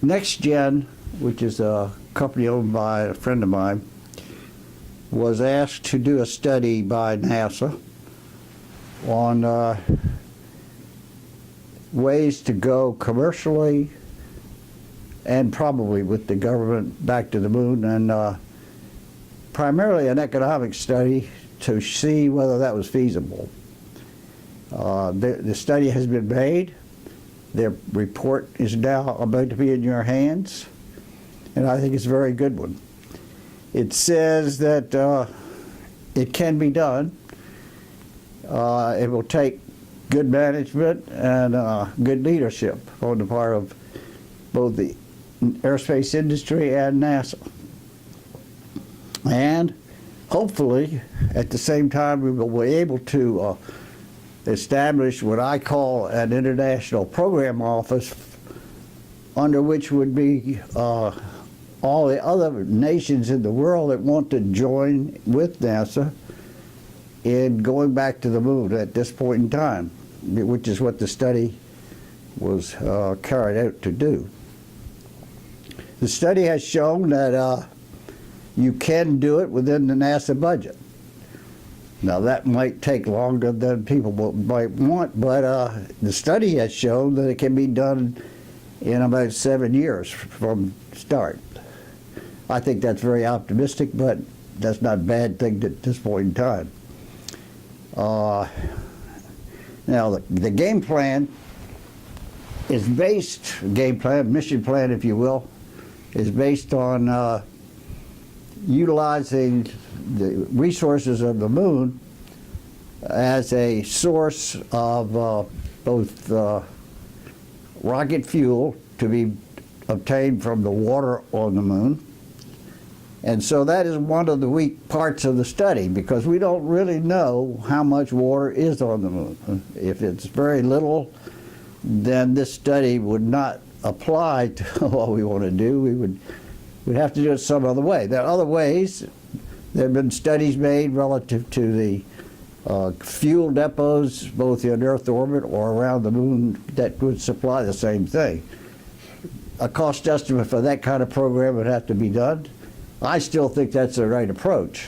NextGen, which is a company owned by a friend of mine, was asked to do a study by NASA on ways to go commercially and probably with the government back to the moon, and primarily an economic study to see whether that was feasible. The study has been made. Their report is now about to be in your hands, and I think it's a very good one. It says that it can be done. It will take good management and good leadership on the part of both the aerospace industry and NASA. And hopefully, at the same time, we will be able to establish what I call an international program office, under which would be all the other nations in the world that want to join with NASA in going back to the moon at this point in time, which is what the study was carried out to do. The study has shown that you can do it within the NASA budget. Now that might take longer than people might want, but the study has shown that it can be done in about 7 years from start. I think that's very optimistic, but that's not a bad thing at this point in time. Now the game plan is based, mission plan if you will, is based on utilizing the resources of the moon as a source of both rocket fuel to be obtained from the water on the moon. And so that is one of the weak parts of the study, because we don't really know how much water is on the moon. If it's very little, then this study would not apply to what we want to do. We'd have to do it some other way. There are other ways. There have been studies made relative to the fuel depots, both in Earth orbit or around the moon, that would supply the same thing. A cost estimate for that kind of program would have to be done. I still think that's the right approach.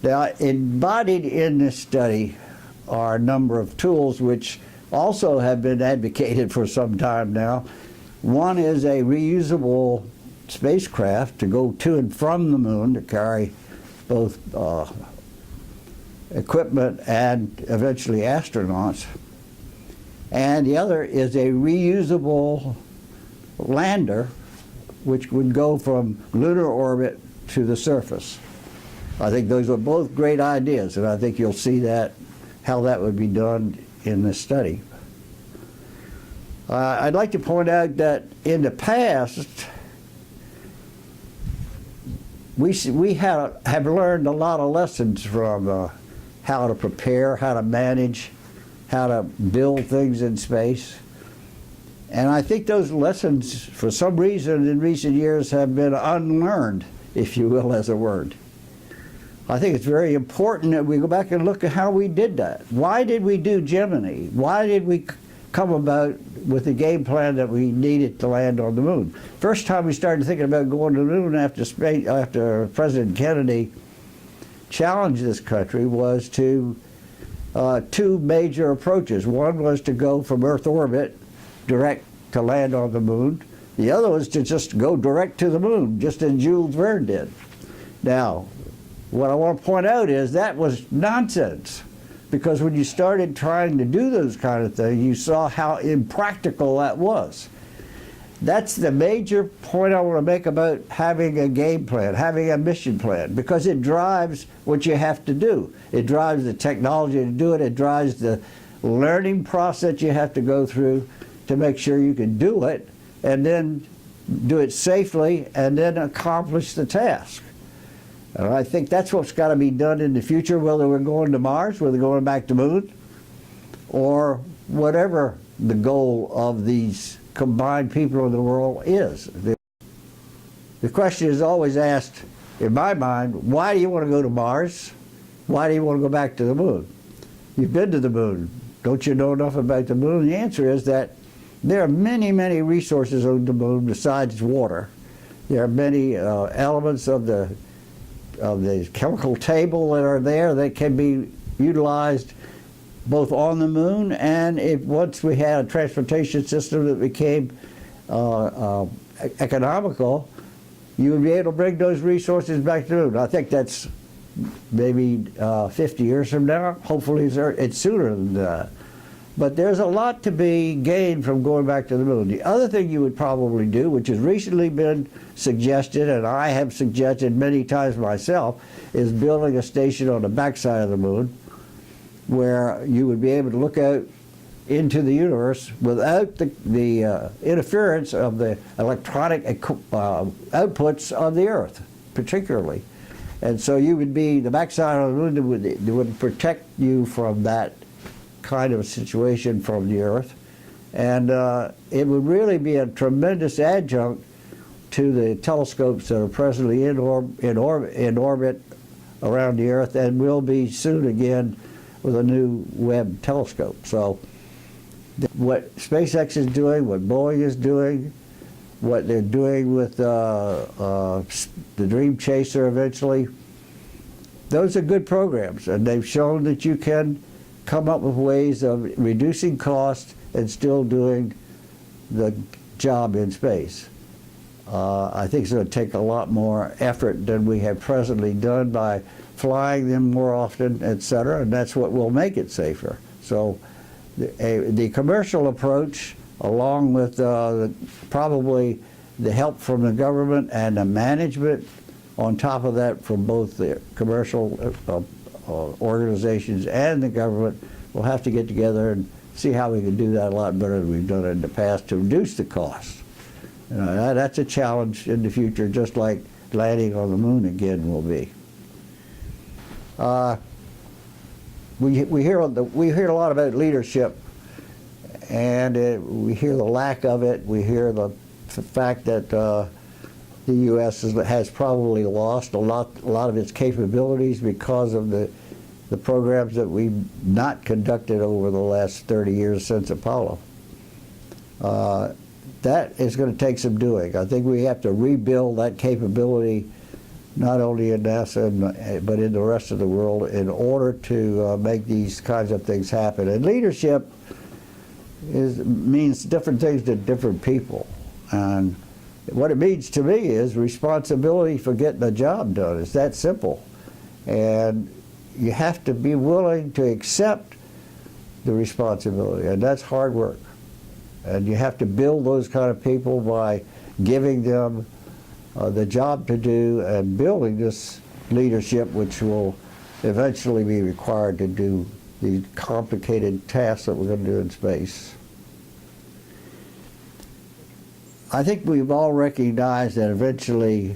Now, embodied in this study are a number of tools which also have been advocated for some time now. One is a reusable spacecraft to go to and from the moon to carry both equipment and eventually astronauts. And the other is a reusable lander which would go from lunar orbit to the surface. I think those are both great ideas, and I think you'll see that, how that would be done in this study. I'd like to point out that in the past, we have learned a lot of lessons from how to prepare, how to manage, how to build things in space. And I think those lessons, for some reason in recent years, have been unlearned, if you will, as a word. I think it's very important that we go back and look at how we did that. Why did we do Gemini? Why did we come about with the game plan that we needed to land on the moon? First time we started thinking about going to the moon after President Kennedy challenged this country was to two major approaches. One was to go from Earth orbit direct to land on the moon. The other was to just go direct to the moon, just as Jules Verne did. Now, what I want to point out is that was nonsense, because when you started trying to do those kind of things, you saw how impractical that was. That's the major point I want to make about having a game plan, having a mission plan, because it drives what you have to do. It drives the technology to do it. It drives the learning process you have to go through to make sure you can do it, and then do it safely, and then accomplish the task. And I think that's what's got to be done in the future, whether we're going to Mars, whether we're going back to the moon, or whatever the goal of these combined people in the world is. The question is always asked, in my mind, why do you want to go to Mars? Why do you want to go back to the moon? You've been to the moon. Don't you know enough about the moon? The answer is that there are many, many resources on the moon besides water. There are many elements of the chemical table that are there that can be utilized both on the moon, and if once we had a transportation system that became economical, you would be able to bring those resources back to the moon. I think that's maybe 50 years from now. Hopefully it's sooner than that. But there's a lot to be gained from going back to the moon. The other thing you would probably do, which has recently been suggested, and I have suggested many times myself, is building a station on the backside of the moon where you would be able to look out into the universe without the interference of the electronic outputs of the Earth, particularly. And so you would be, the backside of the moon would protect you from that kind of a situation from the Earth. And it would really be a tremendous adjunct to the telescopes that are presently in orbit around the Earth, and will be soon again with a new Webb telescope. So what SpaceX is doing, what Boeing is doing, what they're doing with the Dream Chaser eventually, those are good programs, and they've shown that you can come up with ways of reducing costs and still doing the job in space. I think it's going to take a lot more effort than we have presently done by flying them more often, etc., and that's what will make it safer. So the commercial approach, along with probably the help from the government and the management on top of that from both the commercial organizations and the government, will have to get together and see how we can do that a lot better than we've done it in the past to reduce the cost. You know, that's a challenge in the future, just like landing on the moon again will be. We hear a lot about leadership, and we hear the lack of it. We hear the fact that the U.S. has probably lost a lot of its capabilities because of the programs that we've not conducted over the last 30 years since Apollo. That is going to take some doing. I think we have to rebuild that capability, not only in NASA but in the rest of the world, in order to make these kinds of things happen. And leadership means different things to different people. And what it means to me is responsibility for getting the job done. It's that simple. And you have to be willing to accept the responsibility, and that's hard work. And you have to build those kind of people by giving them the job to do and building this leadership, which will eventually be required to do these complicated tasks that we're going to do in space. I think we've all recognized that eventually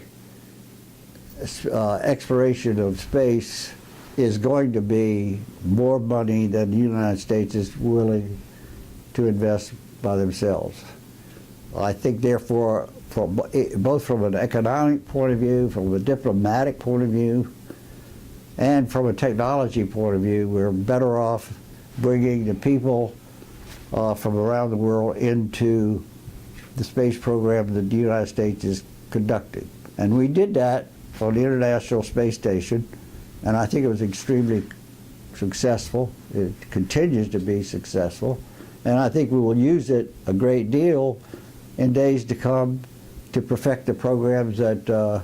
exploration of space is going to be more money than the United States is willing to invest by themselves. I think therefore, both from an economic point of view, from a diplomatic point of view, and from a technology point of view, we're better off bringing the people from around the world into the space program that the United States is conducting. And we did that on the International Space Station, and I think it was extremely successful. It continues to be successful, and I think we will use it a great deal in days to come to perfect the programs that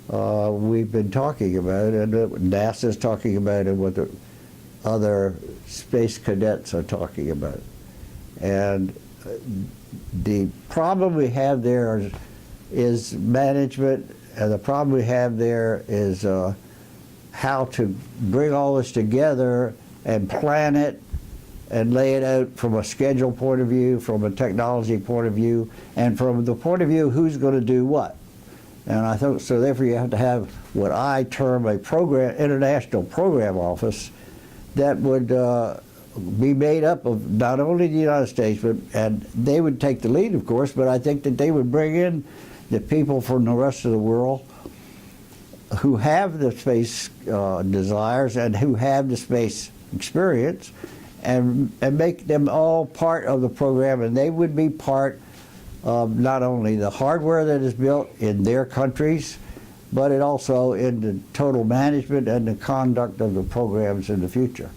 we've been talking about, and that NASA's talking about, and what the other space cadets are talking about. And the problem we have there is management, and the problem we have there is how to bring all this together and plan it and lay it out from a schedule point of view, from a technology point of view, and from the point of view who's going to do what. And I think, so therefore you have to have what I term a international program office that would be made up of not only the United States, and they would take the lead, of course, but I think that they would bring in the people from the rest of the world who have the space desires and who have the space experience, and make them all part of the program, and they would be part of not only the hardware that is built in their countries, but it also in the total management and the conduct of the programs in the future.